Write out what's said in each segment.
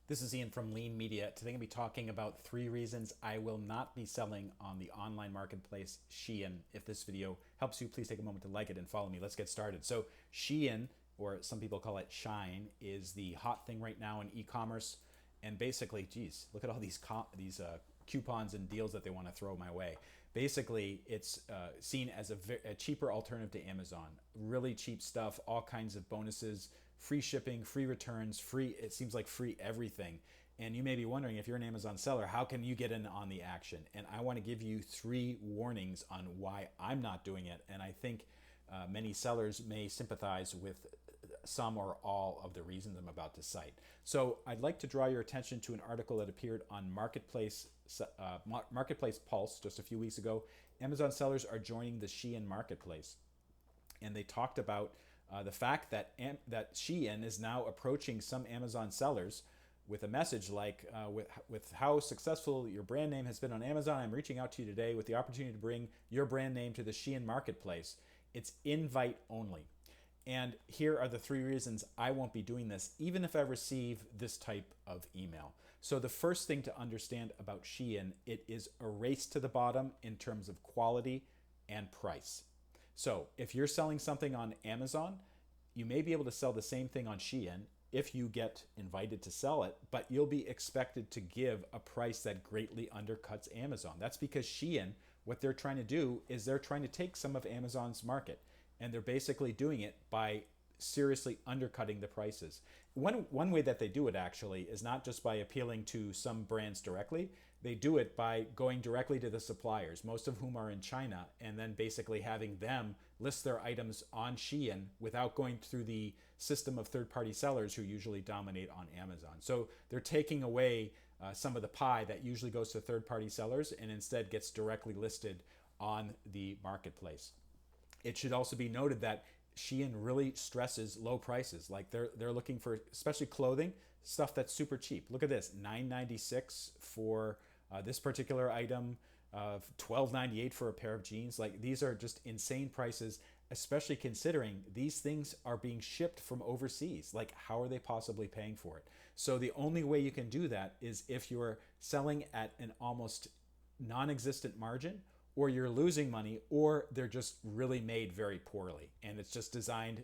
This is Ian from Lean Media. Today I'm going to be talking about 3 reasons I will not be selling on the online marketplace Shein. If this video helps you, please take a moment to like it and follow me. Let's get started. So Shein, or some people call it Shein, is the hot thing right now in e-commerce. And basically, geez, look at all these coupons and deals that they want to throw my way. Basically, it's seen as a cheaper alternative to Amazon. Really cheap stuff, all kinds of bonuses, free shipping, free returns, free, it seems like free everything. And you may be wondering, if you're an Amazon seller, how can you get in on the action? And I want to give you 3 warnings on why I'm not doing it. And I think many sellers may sympathize with some or all of the reasons I'm about to cite. So I'd like to draw your attention to an article that appeared on Marketplace Pulse just a few weeks ago. Amazon sellers are joining the Shein marketplace, and they talked about the fact that Shein is now approaching some Amazon sellers with a message like, with how successful your brand name has been on Amazon, I'm reaching out to you today with the opportunity to bring your brand name to the Shein marketplace. It's invite only. And here are the 3 reasons I won't be doing this, even if I receive this type of email. So the first thing to understand about Shein, it is a race to the bottom in terms of quality and price. So if you're selling something on Amazon, you may be able to sell the same thing on Shein if you get invited to sell it, but you'll be expected to give a price that greatly undercuts Amazon. That's because Shein, what they're trying to do is they're trying to take some of Amazon's market, and they're basically doing it by seriously undercutting the prices. One way that they do it actually is not just by appealing to some brands directly. They do it by going directly to the suppliers, most of whom are in China, and then basically having them list their items on Shein without going through the system of third-party sellers who usually dominate on Amazon. So they're taking away some of the pie that usually goes to third-party sellers and instead gets directly listed on the marketplace. It should also be noted that Shein really stresses low prices. Like they're looking for, especially clothing, stuff that's super cheap. Look at this, $9.96 for this particular item, $12.98 for a pair of jeans. Like these are just insane prices, especially considering these things are being shipped from overseas. Like how are they possibly paying for it? So the only way you can do that is if you're selling at an almost non-existent margin, or you're losing money, or they're just really made very poorly. And it's just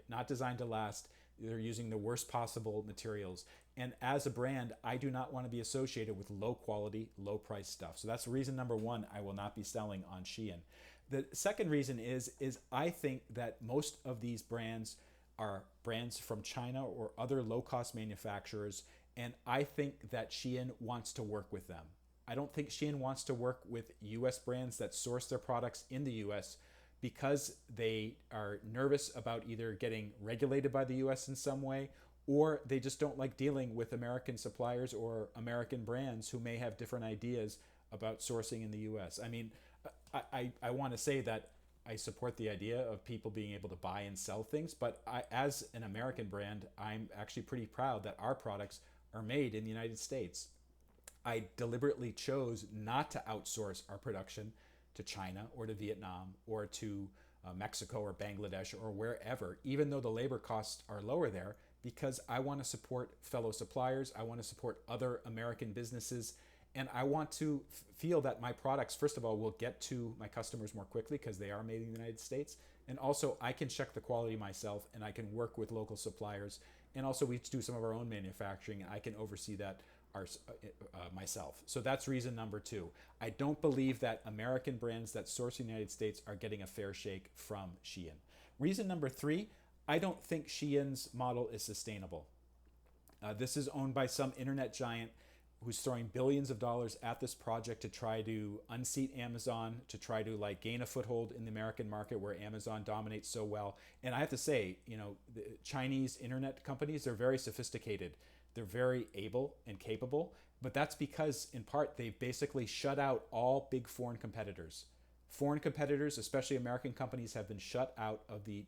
not designed to last. They're using the worst possible materials. And as a brand, I do not want to be associated with low quality, low price stuff. So that's reason number 1, I will not be selling on Shein. The second reason is I think that most of these brands are brands from China or other low cost manufacturers. And I think that Shein wants to work with them. I don't think Shein wants to work with US brands that source their products in the US because they are nervous about either getting regulated by the US in some way, or they just don't like dealing with American suppliers or American brands who may have different ideas about sourcing in the US. I mean, I want to say that I support the idea of people being able to buy and sell things, but as an American brand, I'm actually pretty proud that our products are made in the United States. I deliberately chose not to outsource our production to China or to Vietnam or to Mexico or Bangladesh or wherever, even though the labor costs are lower there, because I want to support fellow suppliers. I want to support other American businesses. And I want to feel that my products, first of all, will get to my customers more quickly because they are made in the United States. And also, I can check the quality myself and I can work with local suppliers. And also, we do some of our own manufacturing and I can oversee that myself. So that's reason number 2. I don't believe that American brands that source in the United States are getting a fair shake from Shein. Reason number 3, I don't think Shein's model is sustainable. This is owned by some internet giant who's throwing billions of dollars at this project to try to unseat Amazon, to try to like gain a foothold in the American market where Amazon dominates so well. And I have to say, the Chinese internet companies are very sophisticated. They're very able and capable, but that's because in part they've basically shut out all big foreign competitors. Foreign competitors, especially American companies, have been shut out of the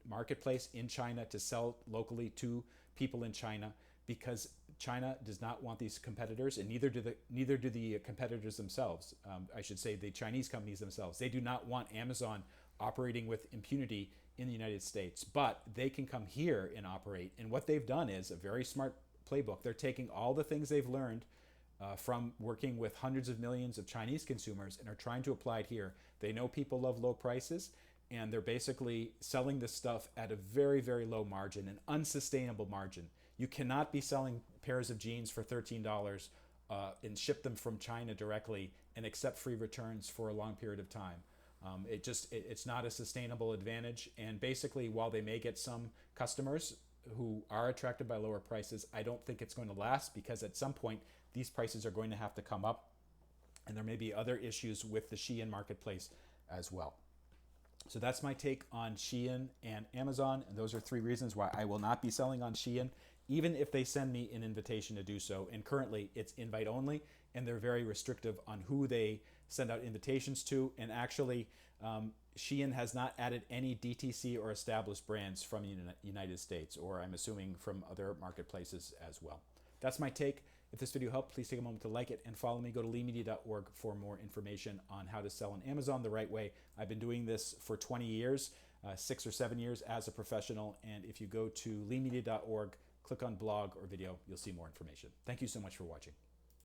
marketplace in China to sell locally to people in China, because China does not want these competitors, and neither do the competitors themselves. I should say the Chinese companies themselves. They do not want Amazon operating with impunity in the United States, but they can come here and operate. And what they've done is a very smart playbook. They're taking all the things they've learned from working with hundreds of millions of Chinese consumers and are trying to apply it here. They know people love low prices, and they're basically selling this stuff at a very, very low margin, an unsustainable margin. You cannot be selling pairs of jeans for $13 and ship them from China directly and accept free returns for a long period of time. It's not a sustainable advantage. And basically, while they may get some customers who are attracted by lower prices, I don't think it's going to last, because at some point these prices are going to have to come up, and there may be other issues with the Shein marketplace as well. So that's my take on Shein and Amazon, and those are 3 reasons why I will not be selling on Shein, even if they send me an invitation to do so. And currently it's invite only, and they're very restrictive on who they send out invitations to. And actually, Shein has not added any DTC or established brands from the United States, or I'm assuming from other marketplaces as well. That's my take. If this video helped, please take a moment to like it and follow me. Go to leemedia.org for more information on how to sell on Amazon the right way. I've been doing this for 20 years, 6 or 7 years as a professional. And if you go to leemedia.org, click on blog or video, you'll see more information. Thank you so much for watching.